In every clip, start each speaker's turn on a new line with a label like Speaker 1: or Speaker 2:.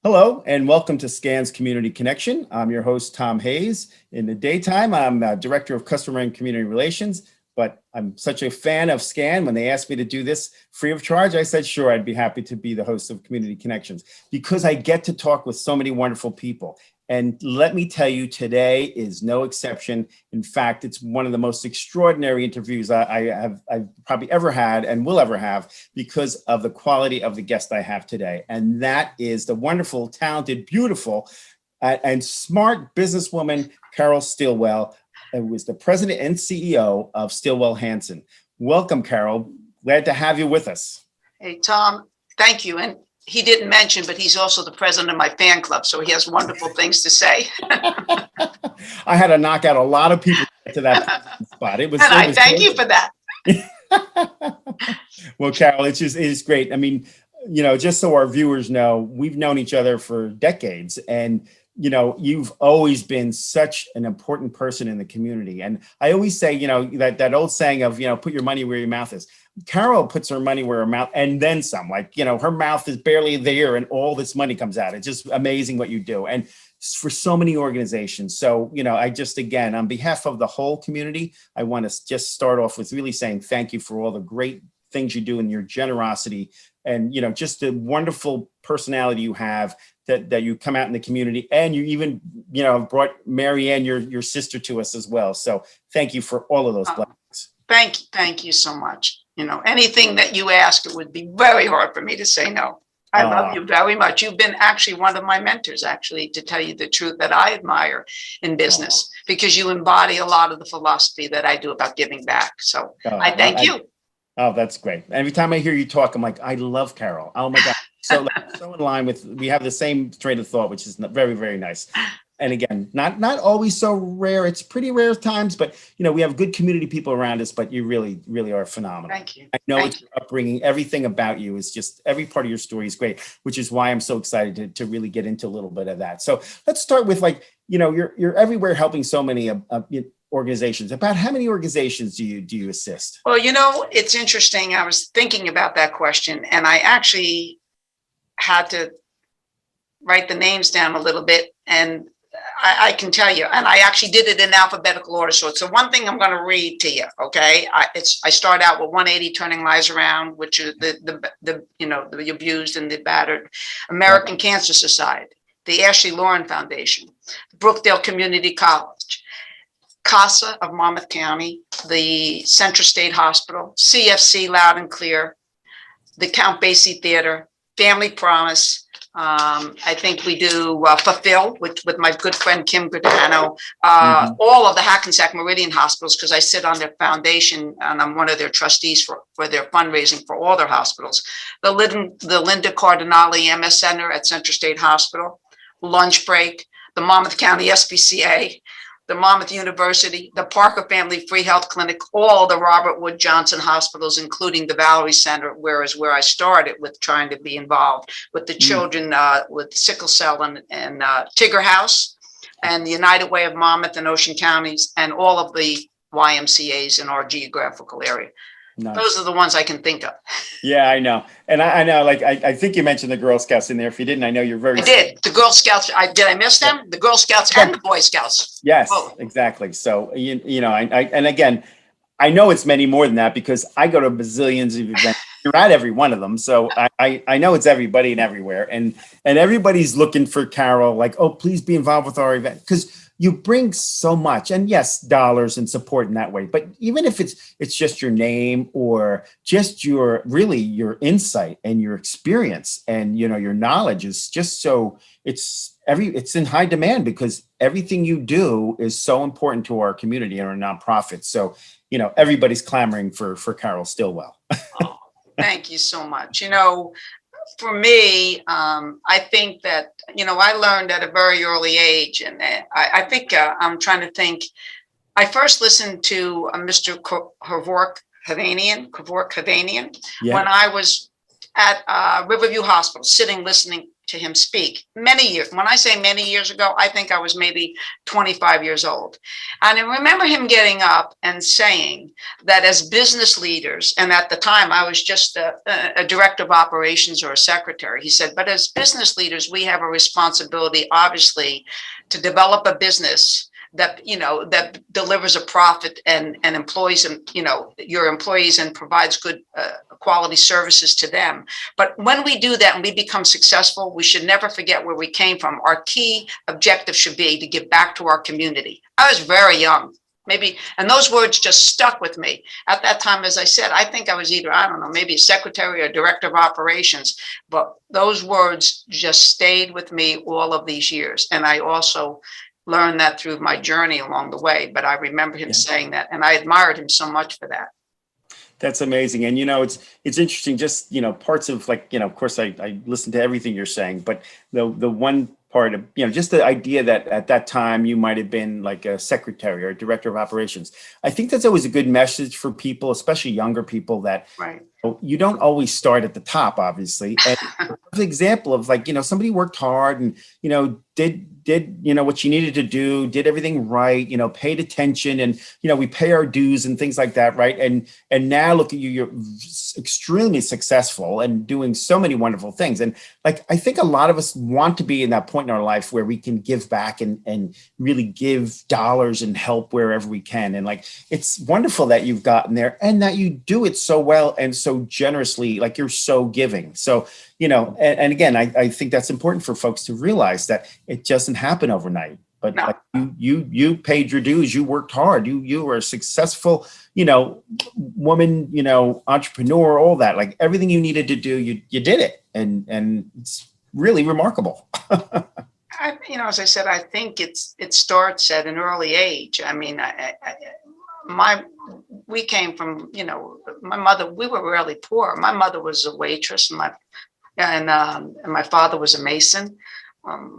Speaker 1: Hello and welcome to SCAN's Community Connection. I'm your host, Tom Hayes. In the daytime, I'm Director of Customer and Community Relations, but I'm such a fan of SCAN. When they asked me to do this free of charge, I said, sure, I'd be happy to be the host of Community Connections because I get to talk with so many wonderful people. And let me tell you, today is no exception. In fact, it's one of the most extraordinary interviews I've probably ever had and will ever have because of the quality of the guest I have today. And that is the wonderful, talented, beautiful, and smart businesswoman, Carol Stillwell, who is the president and CEO of Stillwell Hansen. Welcome, Carol. Glad to have you with us.
Speaker 2: Hey, Tom, thank you. And he didn't mention, but he's also the president of my fan club, so he has wonderful things to say.
Speaker 1: I had to knock out a lot of people to get to that spot.
Speaker 2: I thank you for that.
Speaker 1: Well, Carol, it's great. I mean, just so our viewers know, we've known each other for decades, and you've always been such an important person in the community. And I always say, that old saying of, put your money where your mouth is. Carol puts her money where her mouth and then some. Her mouth is barely there and all this money comes out. It's just amazing what you do. And for so many organizations. So, I just, again, on behalf of the whole community, I want to just start off with really saying thank you for all the great things you do and your generosity and, just the wonderful personality you have that you come out in the community. And you even, brought Mary Ann, your sister, to us as well. So thank you for all of those blessings.
Speaker 2: Thank you so much. Anything that you ask, it would be very hard for me to say no. I love you very much. You've been actually one of my mentors, actually, to tell you the truth, that I admire in business because you embody a lot of the philosophy that I do about giving back. So I thank you.
Speaker 1: Oh, that's great. Every time I hear you talk, I'm like, I love Carol. Oh my God. So in line with, we have the same train of thought, which is very, very nice. And again, not always so rare. It's pretty rare times, but we have good community people around us, but you really, really are phenomenal.
Speaker 2: Thank you.
Speaker 1: I know it's your upbringing. Everything about you is just, every part of your story is great, which is why I'm so excited to really get into a little bit of that. So let's start with you're everywhere helping so many organizations. About how many organizations do you assist?
Speaker 2: Well, it's interesting. I was thinking about that question, and I actually had to write the names down a little bit, and I can tell you, and I actually did it in alphabetical order. So it's the one thing I'm going to read to you. Okay. I start out with 180 Turning Lives Around, which is the abused and the battered, American Cancer Society, the Ashley Lauren Foundation, Brookdale Community College, CASA of Monmouth County, the Central State Hospital, CFC Loud and Clear, the Count Basie Theater, Family Promise. I think we do Fulfill with my good friend Kim Gordano, all of the Hackensack Meridian hospitals, because I sit on their foundation and I'm one of their trustees for their fundraising for all their hospitals. The Linda Cardinale MS Center at Central State Hospital, Lunch Break, the Monmouth County SPCA, the Monmouth University, the Parker Family Free Health Clinic, all the Robert Wood Johnson hospitals, including the Valerie Center, where I started with trying to be involved with the children with sickle cell and Tigger House, and the United Way of Monmouth and Ocean Counties, and all of the YMCAs in our geographical area. Nice. Those are the ones I can think of.
Speaker 1: Yeah, I know. And I know, I think you mentioned the Girl Scouts in there. If you didn't, I know you're very...
Speaker 2: I did. The Girl Scouts, did I miss them? The Girl Scouts and the Boy Scouts.
Speaker 1: Yes, exactly. So, and again, I know it's many more than that because I go to bazillions of events. You're at every one of them. So I know it's everybody and everywhere. And everybody's looking for Carol, like, oh, please be involved with our event. Because you bring so much, and yes, dollars and support in that way. But even if it's just your name or just your insight and your experience and your knowledge is just so it's in high demand because everything you do is so important to our community and our nonprofit. So everybody's clamoring for Carol Stillwell.
Speaker 2: Oh, thank you so much. For me, I think that, I learned at a very early age, and I think I'm trying to think. I first listened to Mr. Kevork Hovnanian when I was at Riverview Hospital, listening to him speak many years. When I say many years ago, I think I was maybe 25 years old. And I remember him getting up and saying that as business leaders, and at the time I was just a director of operations or a secretary, he said, but as business leaders, we have a responsibility, obviously, to develop a business that, that delivers a profit and employs, your employees, and provides good quality services to them. But when we do that and we become successful, we should never forget where we came from. Our key objective should be to give back to our community. I was very young, maybe, and those words just stuck with me. At that time, as I said, I think I was either, I don't know, maybe a secretary or director of operations, but those words just stayed with me all of these years. And I also learned that through my journey along the way, but I remember him saying that, and I admired him so much for that.
Speaker 1: That's amazing. And, it's interesting, just, parts of of course, I listen to everything you're saying, but the one part of, just the idea that at that time you might have been like a secretary or a director of operations. I think that's always a good message for people, especially younger people, that
Speaker 2: right.
Speaker 1: You don't always start at the top, obviously. And an example of somebody worked hard and, did what you needed to do, did everything right, paid attention, and, we pay our dues and things like that. Right. And now look at you, you're extremely successful and doing so many wonderful things. And I think a lot of us want to be in that point in our life where we can give back and really give dollars and help wherever we can. And it's wonderful that you've gotten there and that you do it so well and so generously, you're so giving. So, and again, I think that's important for folks to realize that it doesn't happen overnight, but
Speaker 2: no.
Speaker 1: You paid your dues, you worked hard, you were a successful, woman, entrepreneur, all that, everything you needed to do, you did it. And it's really remarkable.
Speaker 2: As I said, I think it starts at an early age. I mean, we came from, my mother, we were really poor. My mother was a waitress and my father was a mason.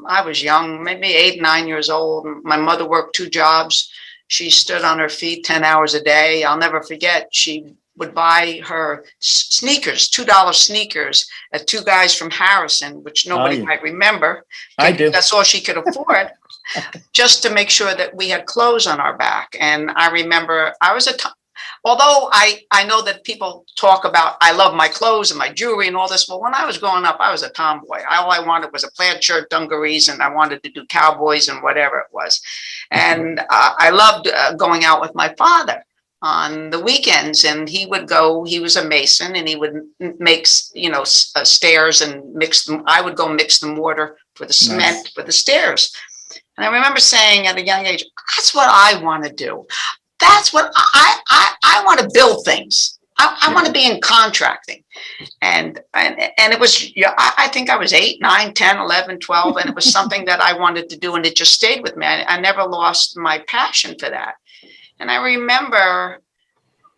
Speaker 2: I was young, maybe 8, 9 years old. My mother worked 2 jobs. She stood on her feet 10 hours a day. I'll never forget. She would buy her sneakers, $2 sneakers at 2 guys from Harrison, which nobody might remember.
Speaker 1: I do.
Speaker 2: That's all she could afford, just to make sure that we had clothes on our back. And I remember although I know that people talk about, I love my clothes and my jewelry and all this. Well, when I was growing up, I was a tomboy. All I wanted was a plaid shirt, dungarees, and I wanted to do cowboys and whatever it was. And I loved going out with my father on the weekends, and he was a mason, and he would make, stairs and mix them. I would go mix the mortar for the cement for the stairs. And I remember saying at a young age, that's what I want to do. That's what I want to build things. I want to be in contracting. And it was, I think I was 8, 9, 10, 11, 12. And it was something that I wanted to do. And it just stayed with me. I never lost my passion for that. And I remember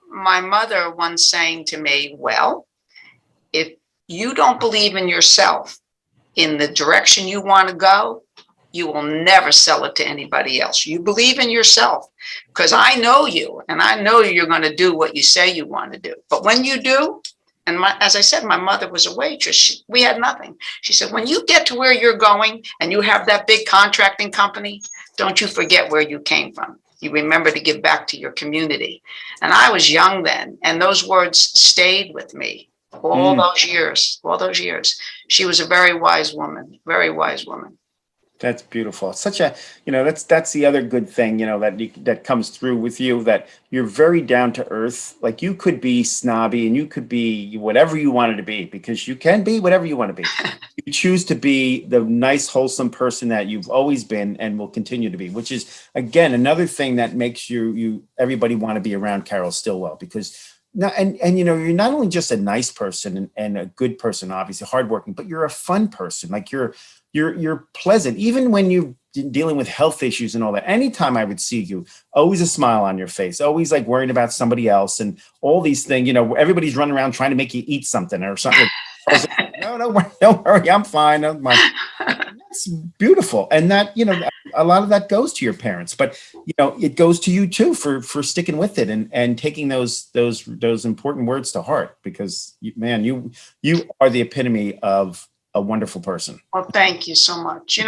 Speaker 2: my mother once saying to me, well, if you don't believe in yourself, in the direction you want to go, you will never sell it to anybody else. You believe in yourself, because I know you, and I know you're going to do what you say you want to do. But when you do, and as I said, my mother was a waitress. We had nothing. She said, when you get to where you're going and you have that big contracting company, don't you forget where you came from. You remember to give back to your community. And I was young then, and those words stayed with me all those years. She was a very wise woman, very wise woman.
Speaker 1: That's beautiful. It's such a, that's the other good thing, that comes through with you, that you're very down to earth. You could be snobby and you could be whatever you wanted to be, because you can be whatever you want to be. You choose to be the nice, wholesome person that you've always been and will continue to be, which is, again, another thing that makes everybody want to be around Carol Stillwell, because now, you're not only just a nice person and a good person, obviously hardworking, but you're a fun person. You're pleasant, even when you're dealing with health issues and all that. Anytime I would see you, always a smile on your face, always worrying about somebody else and all these things. Everybody's running around trying to make you eat something or something. No, don't worry, I'm fine. It's beautiful, and that a lot of that goes to your parents, but it goes to you too for sticking with it and taking those important words to heart, because you are the epitome of a wonderful person.
Speaker 2: Well, thank you so much.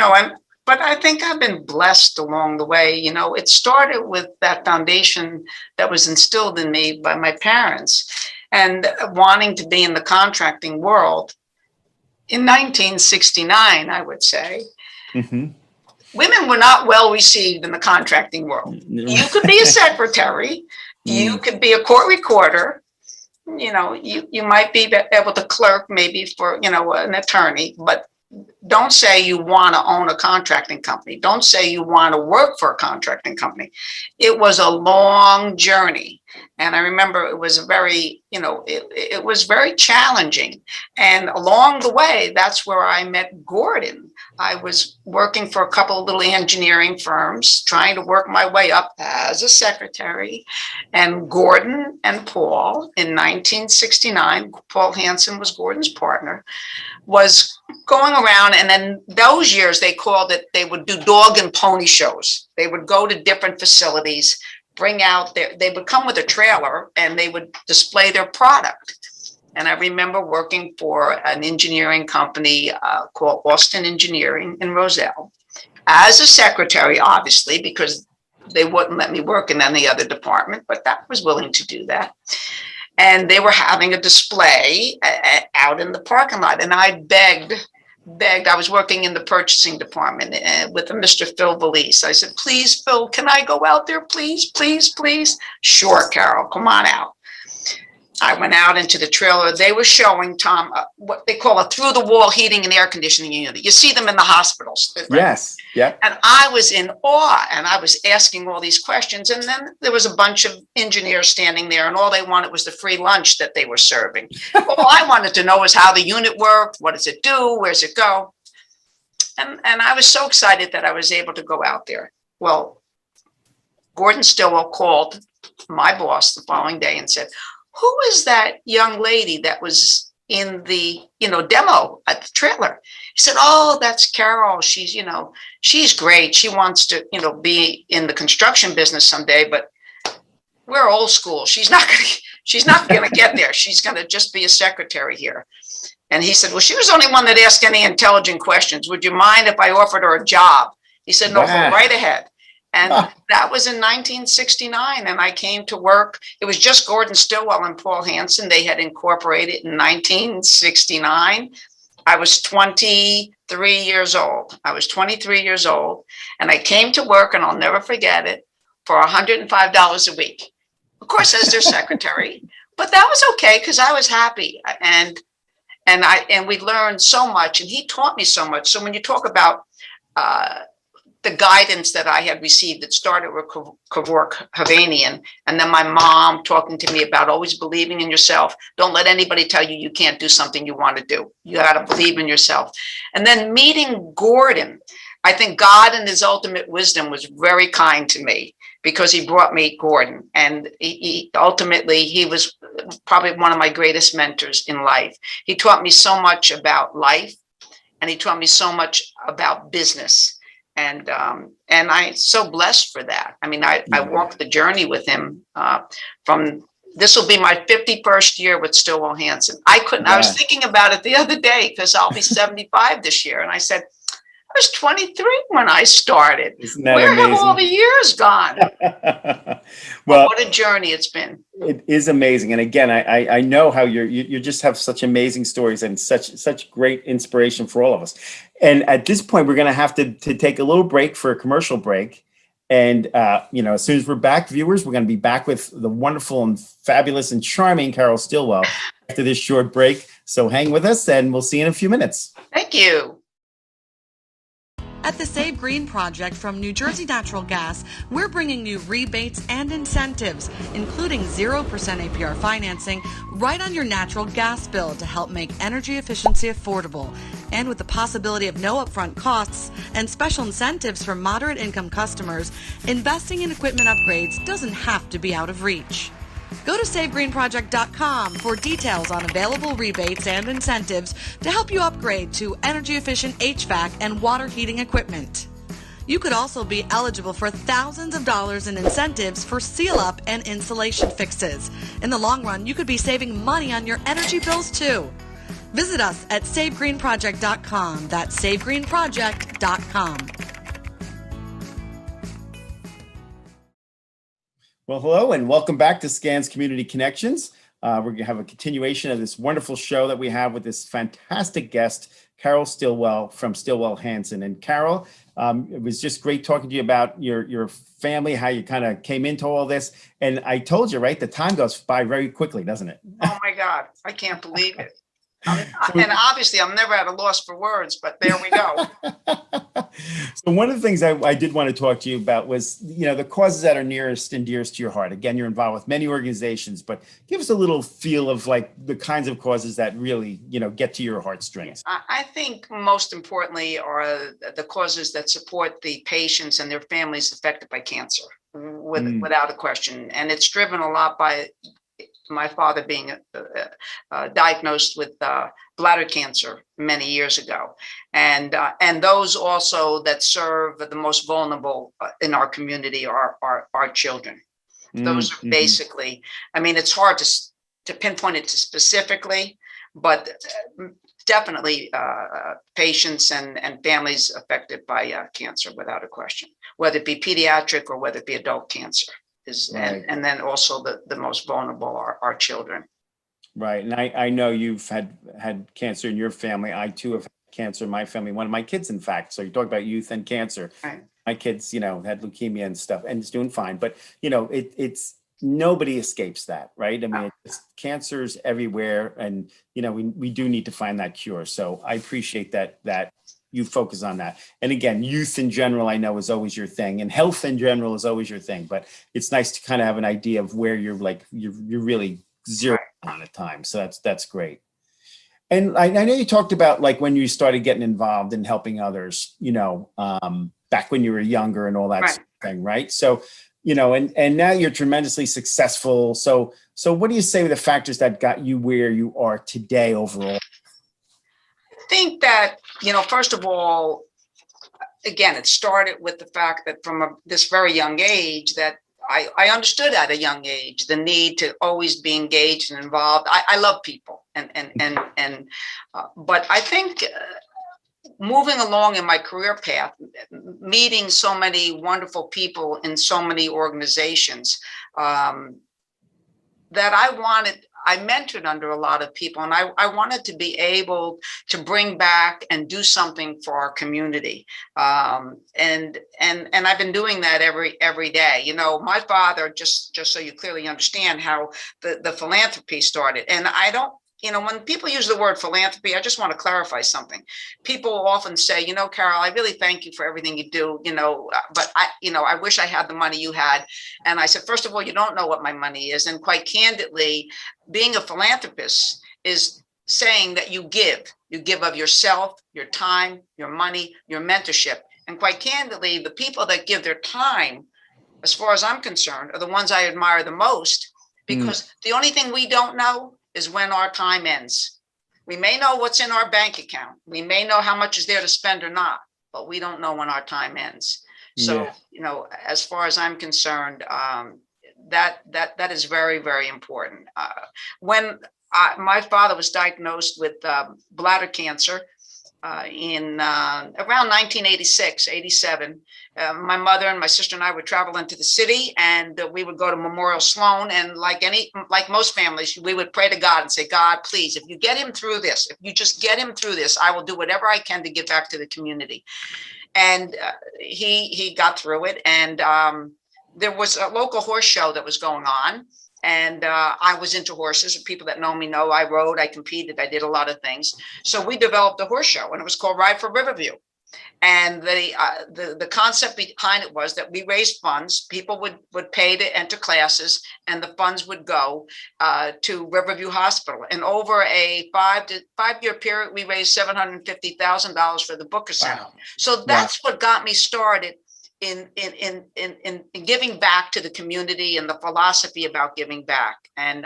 Speaker 2: But I think I've been blessed along the way. It started with that foundation that was instilled in me by my parents and wanting to be in the contracting world. In 1969, I would say, women were not well received in the contracting world. You could be a secretary, you could be a court recorder, you might be able to clerk maybe for, an attorney, but don't say you want to own a contracting company. Don't say you want to work for a contracting company. It was a long journey. And I remember it was it was very challenging. And along the way, that's where I met Gordon. I was working for a couple of little engineering firms, trying to work my way up as a secretary. And Gordon and Paul, in 1969, Paul Hansen was Gordon's partner, was going around. And then those years, they called it, they would do dog and pony shows. They would go to different facilities, they would come with a trailer and they would display their product. And I remember working for an engineering company called Austin Engineering in Roselle as a secretary, obviously, because they wouldn't let me work in any other department, but I was willing to do that. And they were having a display out in the parking lot. And I begged, I was working in the purchasing department with a Mr. Phil Valise. I said, please, Phil, can I go out there? Please, please, please. Sure, Carol, come on out. I went out into the trailer. They were showing Tom what they call a through-the-wall heating and air conditioning unit. You see them in the hospitals. Right?
Speaker 1: Yes. Yeah.
Speaker 2: And I was in awe, and I was asking all these questions. And then there was a bunch of engineers standing there, and all they wanted was the free lunch that they were serving. All I wanted to know was how the unit worked. What does it do? Where does it go? And I was so excited that I was able to go out there. Well, Gordon Stillwell called my boss the following day and said, who is that young lady that was in the, demo at the trailer? He said, oh, that's Carol. She's, she's great. She wants to, be in the construction business someday, but we're old school. She's not going to get there. She's going to just be a secretary here. And he said, well, she was the only one that asked any intelligent questions. Would you mind if I offered her a job? He said, no, go right ahead. And that was in 1969. And I came to work. It was just Gordon Stillwell and Paul Hansen. They had incorporated in 1969. I was 23 years old. And I came to work, and I'll never forget it, for $105 a week. Of course, as their secretary. But that was okay because I was happy. And we learned so much, and he taught me so much. So when you talk about the guidance that I had received, it started with Kevork Hovnanian, and then my mom talking to me about always believing in yourself. Don't let anybody tell you you can't do something you want to do. You got to believe in yourself. And then meeting Gordon, I think God in his ultimate wisdom was very kind to me because he brought me Gordon. And he was probably one of my greatest mentors in life. He taught me so much about life, and he taught me so much about business. And I'm so blessed for that. I mean, I walked the journey with him this will be my 51st year with Stillwell Hansen. I was thinking about it the other day because I'll be 75 this year. And I said, I was 23 when I started. Where have all the years gone? Well, what a journey it's been.
Speaker 1: It is amazing. And again, I know how you just have such amazing stories and such great inspiration for all of us. And at this point, we're going to have to take a little break for a commercial break. And, as soon as we're back, viewers, we're going to be back with the wonderful and fabulous and charming Carol Stillwell after this short break. So hang with us, and we'll see you in a few minutes.
Speaker 2: Thank you.
Speaker 3: At the Save Green Project from New Jersey Natural Gas, we're bringing you rebates and incentives, including 0% APR financing, right on your natural gas bill to help make energy efficiency affordable. And with the possibility of no upfront costs and special incentives for moderate income customers, investing in equipment upgrades doesn't have to be out of reach. Go to SaveGreenProject.com for details on available rebates and incentives to help you upgrade to energy-efficient HVAC and water heating equipment. You could also be eligible for thousands of dollars in incentives for seal-up and insulation fixes. In the long run, you could be saving money on your energy bills too. Visit us at savegreenproject.com. That's savegreenproject.com.
Speaker 1: Well, hello and welcome back to Scans Community Connections. We're going to have a continuation of this wonderful show that we have with this fantastic guest, Carol Stillwell from Stillwell Hansen. And Carol, it was just great talking to you about your family, how you kind of came into all this. And I told you, right, the time goes by very quickly, doesn't it?
Speaker 2: Oh my God, I can't believe it. And obviously I'm never at a loss for words, but there we go.
Speaker 1: So one of the things I did want to talk to you about was, the causes that are nearest and dearest to your heart. Again, you're involved with many organizations, but give us a little feel of like the kinds of causes that really, get to your heartstrings.
Speaker 2: I think most importantly are the causes that support the patients and their families affected by cancer, without a question. And it's driven a lot by my father being diagnosed with bladder cancer many years ago, and those also that serve the most vulnerable in our community are our children. Those are basically, I mean, it's hard to pinpoint it specifically, but definitely patients and families affected by cancer, without a question, whether it be pediatric or whether it be adult cancer.
Speaker 1: Right.
Speaker 2: And then also the most vulnerable are children.
Speaker 1: Right. And I know you've had cancer in your family. I too have had cancer in my family. One of my kids, in fact. So you talk about youth and cancer. Right. My kids, had leukemia and stuff, and it's doing fine. But it's nobody escapes that, right? I mean, cancer's everywhere, and we do need to find that cure. So I appreciate that you focus on that. And again, youth in general, I know, is always your thing, and health in general is always your thing. But it's nice to kind of have an idea of where you're really zero on at times. So that's great. And I know you talked about like when you started getting involved in helping others, back when you were younger and all that sort of thing, right? So, and now you're tremendously successful. So what do you say were the factors that got you where you are today overall?
Speaker 2: I think that, first of all, again, it started with the fact that from this very young age that I understood at a young age the need to always be engaged and involved. I love people, but I think moving along in my career path, meeting so many wonderful people in so many organizations, that I mentored under a lot of people, and I wanted to be able to bring back and do something for our community. And I've been doing that every day. My father, just so you clearly understand how the philanthropy started. And I don't, when people use the word philanthropy, I just want to clarify something. People often say, Carol, I really thank you for everything you do, but I wish I had the money you had. And I said, first of all, you don't know what my money is. And quite candidly, being a philanthropist is saying that you give of yourself, your time, your money, your mentorship. And quite candidly, the people that give their time, as far as I'm concerned, are the ones I admire the most, because the only thing we don't know is when our time ends. We may know what's in our bank account. We may know how much is there to spend or not, but we don't know when our time ends. So, as far as I'm concerned, that is very, very important. When my father was diagnosed with bladder cancer in around 1986, 87, my mother and my sister and I would travel into the city, and we would go to Memorial Sloan. And like most families, we would pray to God and say, God, please, if you get him through this, if you just get him through this, I will do whatever I can to give back to the community. And he got through it. And there was a local horse show that was going on. And I was into horses. People that know me know I rode, I competed, I did a lot of things. So we developed a horse show, and it was called Ride for Riverview. And the concept behind it was that we raised funds. People would pay to enter classes, and the funds would go to Riverview Hospital. And over a 5-year period, we raised $750,000 for the Booker Center. Wow. So that's what got me started in giving back to the community and the philosophy about giving back. And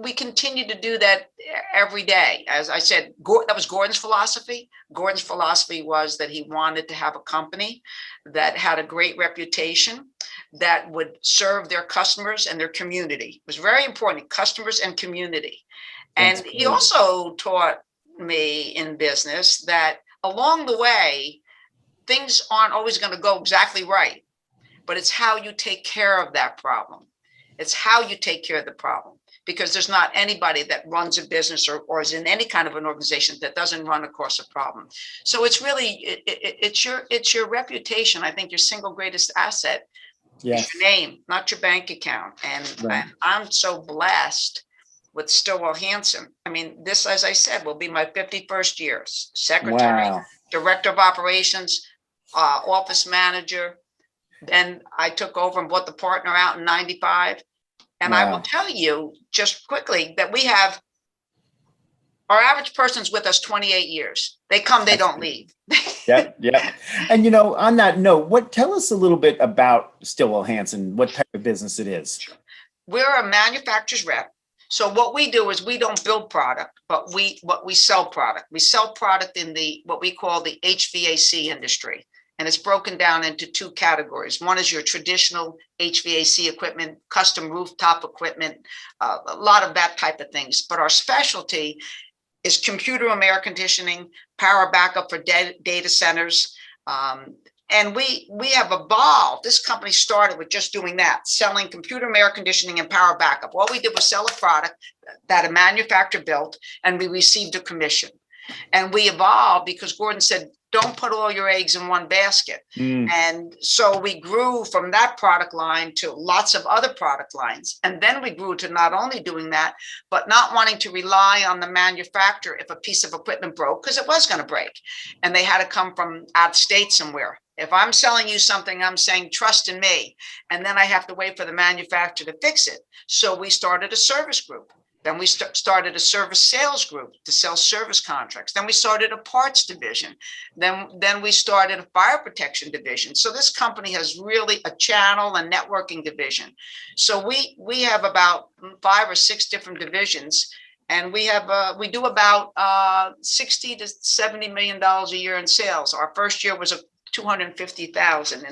Speaker 2: we continue to do that every day. As I said, that was Gordon's philosophy. Gordon's philosophy was that he wanted to have a company that had a great reputation, that would serve their customers and their community. It was very important, customers and community. And
Speaker 1: That's
Speaker 2: he
Speaker 1: great.
Speaker 2: also taught me in business that along the way, things aren't always going to go exactly right, but it's how you take care of that problem. It's how you take care of the problem, because there's not anybody that runs a business or is in any kind of an organization that doesn't run across a problem. So it's really, it's your reputation. I think your single greatest asset
Speaker 1: Yes.
Speaker 2: is your name, not your bank account. And
Speaker 1: Right.
Speaker 2: I'm so blessed with Stillwell Hansen. I mean, this, as I said, will be my 51st year. Secretary,
Speaker 1: Wow.
Speaker 2: director of operations, office manager. Then I took over and bought the partner out in 95. And I will
Speaker 1: Wow.
Speaker 2: tell you just quickly that we have, our average person's with us 28 years. They come, they don't leave.
Speaker 1: Yeah, yeah. And on that note, tell us a little bit about Stillwell Hansen, what type of business it is.
Speaker 2: We're a manufacturer's rep. So what we do is we don't build product, but we sell product. We sell product in what we call the HVAC industry. And it's broken down into two categories. One is your traditional HVAC equipment, custom rooftop equipment, a lot of that type of things. But our specialty is computer room air conditioning, power backup for data centers. And we have evolved. This company started with just doing that, selling computer room air conditioning and power backup. All we did was sell a product that a manufacturer built, and we received a commission. And we evolved because Gordon said, don't put all your eggs in one basket. And so we grew from that product line to lots of other product lines. And then we grew to not only doing that, but not wanting to rely on the manufacturer if a piece of equipment broke, because it was going to break. And they had to come from out of state somewhere. If I'm selling you something, I'm saying, trust in me. And then I have to wait for the manufacturer to fix it. So we started a service group. Then we started a service sales group to sell service contracts. Then we started a parts division. Then we started a fire protection division. So this company has really a channel and networking division. So we have about 5 or 6 different divisions, and we do about $60 to $70 million a year in sales. Our first year was $250,000 in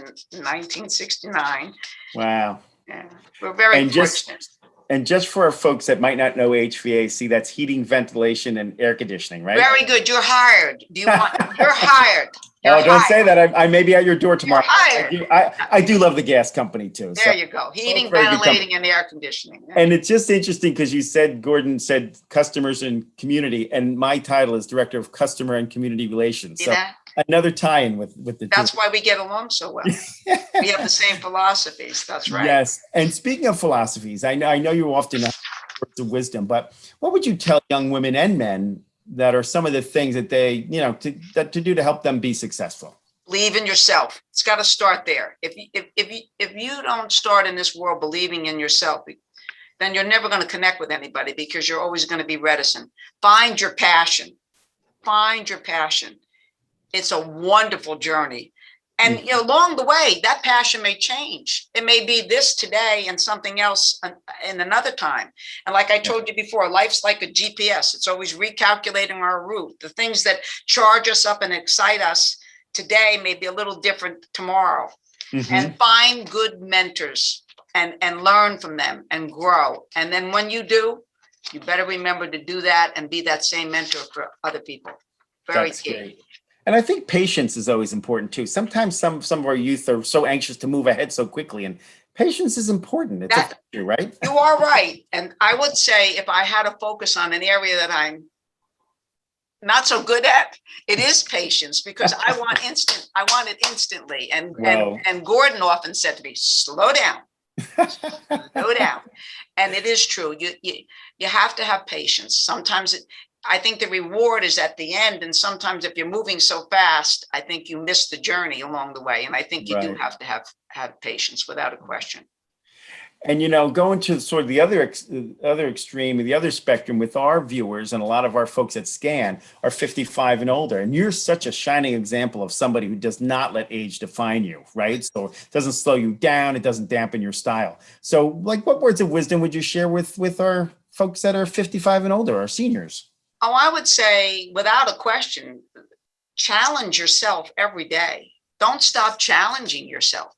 Speaker 2: 1969.
Speaker 1: Wow.
Speaker 2: Yeah, we're very fortunate.
Speaker 1: And just for our folks that might not know HVAC, that's heating, ventilation, and air conditioning, right?
Speaker 2: Very good. You're hired. You're hired.
Speaker 1: Don't say that. I may be at your door tomorrow.
Speaker 2: You're hired.
Speaker 1: I do love the gas company too.
Speaker 2: There you go. Heating, ventilating, and air conditioning.
Speaker 1: And it's just interesting because Gordon said customers and community, and my title is Director of Customer and Community Relations. So another tie-in with the
Speaker 2: That's why we get along so well. We have the same philosophies. That's right.
Speaker 1: Yes. And speaking of philosophies, I know you often have words of wisdom, but what would you tell young women and men that are some of the things that they, to do to help them be successful?
Speaker 2: Believe in yourself. It's got to start there. If you don't start in this world believing in yourself, then you're never going to connect with anybody, because you're always going to be reticent. Find your passion. Find your passion. It's a wonderful journey. And along the way, that passion may change. It may be this today and something else in another time. And like I told you before, life's like a GPS. It's always recalculating our route. The things that charge us up and excite us today may be a little different tomorrow. And find good mentors and learn from them and grow. And then when you do, you better remember to do that and be that same mentor for other people. Very key.
Speaker 1: Great. And I think patience is always important too. Sometimes some of our youth are so anxious to move ahead so quickly, and patience is important. It's a factor, right?
Speaker 2: You are right. And I would say if I had to focus on an area that I'm not so good at, it is patience, because I want it instantly. And Gordon often said to me, slow down. Slow down. And it is true. You have to have patience. Sometimes I think the reward is at the end. And sometimes if you're moving so fast, I think you miss the journey along the way. And I think you do have to have patience, without a question.
Speaker 1: And, going to sort of the other extreme, the other spectrum with our viewers, and a lot of our folks at SCAN are 55 and older. And you're such a shining example of somebody who does not let age define you, right? So it doesn't slow you down. It doesn't dampen your style. So what words of wisdom would you share with our folks that are 55 and older, our seniors?
Speaker 2: Oh, I would say, without a question, challenge yourself every day. Don't stop challenging yourself.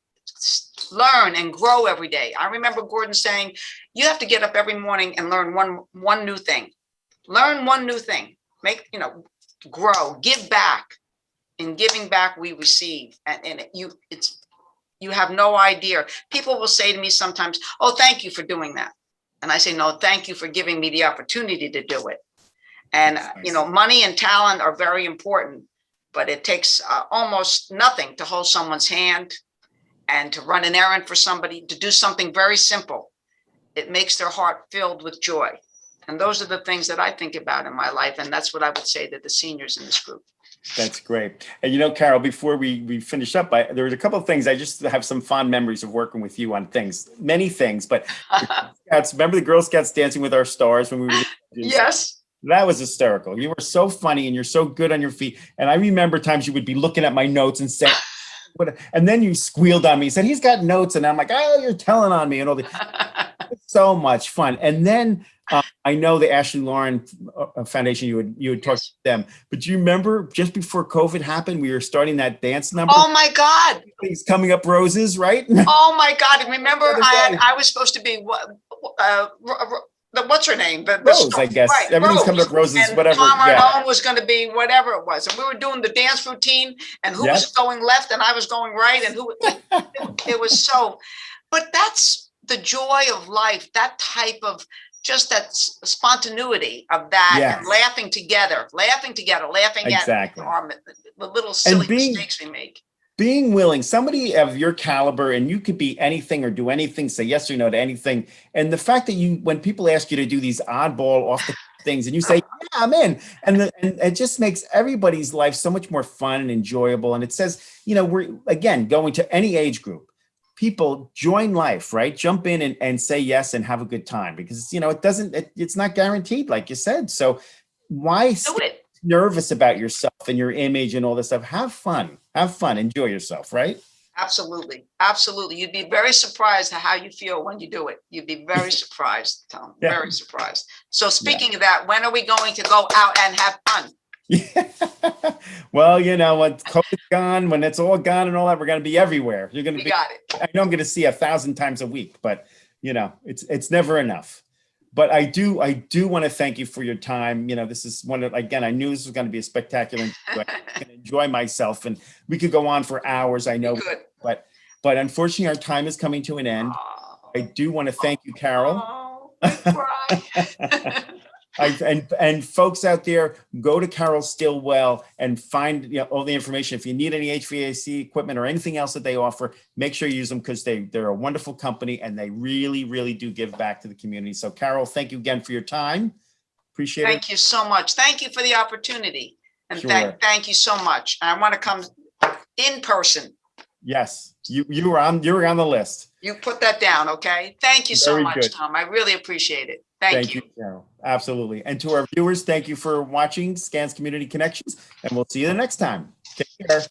Speaker 2: learn and grow every day. I remember Gordon saying, you have to get up every morning and learn one new thing. Learn one new thing. Grow, give back. In giving back, we receive. And you have no idea. People will say to me sometimes, oh, thank you for doing that. And I say, no, thank you for giving me the opportunity to do it. And, money and talent are very important, but it takes almost nothing to hold someone's hand and to run an errand for somebody, to do something very simple. It makes their heart filled with joy. And those are the things that I think about in my life. And that's what I would say to the seniors in this group.
Speaker 1: That's great. And Carol, before we finish up, there was a couple of things. I just have some fond memories of working with you on things, many things. But remember the Girl Scouts Dancing with Our Stars when we were
Speaker 2: Yes.
Speaker 1: That was hysterical. You were so funny and you're so good on your feet. And I remember times you would be looking at my notes and saying, and then you squealed on me, said, he's got notes. And I'm like, oh, you're telling on me and all the so much fun. And then I know the Ashley Lauren Foundation, you would talk to them, but do you remember just before COVID happened, we were starting that dance number?
Speaker 2: Oh my God.
Speaker 1: Things Coming Up Roses, right?
Speaker 2: Oh my God. Remember I was supposed to be what's her name? The
Speaker 1: Rose, I guess.
Speaker 2: Right,
Speaker 1: Everything's
Speaker 2: Rose.
Speaker 1: Coming Up Roses,
Speaker 2: and
Speaker 1: whatever.
Speaker 2: Tom Arnone was going to be whatever it was. And we were doing the dance routine and who was going left and I was going right. And it was so, but that's the joy of life, that type of just that spontaneity of that and laughing together, laughing at the little silly mistakes we make.
Speaker 1: Being willing, somebody of your caliber, and you could be anything or do anything, say yes or no to anything. And the fact that when people ask you to do these oddball off the things and you say, yeah, I'm in. And it just makes everybody's life so much more fun and enjoyable. And it says, we're, again, going to any age group. People join life, right? Jump in and say yes and have a good time because, it's not guaranteed, like you said. So why
Speaker 2: do it?
Speaker 1: Nervous about yourself and your image and all this stuff? Have fun, enjoy yourself, right?
Speaker 2: Absolutely. You'd be very surprised at how you feel when you do it. You'd be very surprised, Tom, very surprised. So speaking of that, when are we going to go out and have fun?
Speaker 1: Yeah. Well, when COVID's gone, when it's all gone and all that, we're going to be everywhere. You're going to
Speaker 2: got it.
Speaker 1: I know I'm going to see 1,000 times a week, but it's never enough. But I do want to thank you for your time. This is I knew this was going to be a spectacular interview. I can enjoy myself and we could go on for hours. I know, but unfortunately our time is coming to an end. I do want to thank you, Carol. And folks out there, go to Carol Stillwell and find all the information. If you need any HVAC equipment or anything else that they offer, make sure you use them because they're a wonderful company and they really, really do give back to the community. So Carol, thank you again for your time. Appreciate it.
Speaker 2: Thank you so much. Thank you for the opportunity. And thank you so much. I want to come in person.
Speaker 1: Yes, you were on the list.
Speaker 2: You put that down, okay? Thank you so much, Tom. I really appreciate it. Thank you,
Speaker 1: Carol. Absolutely. And to our viewers, thank you for watching Scans Community Connections, and we'll see you the next time. Take care.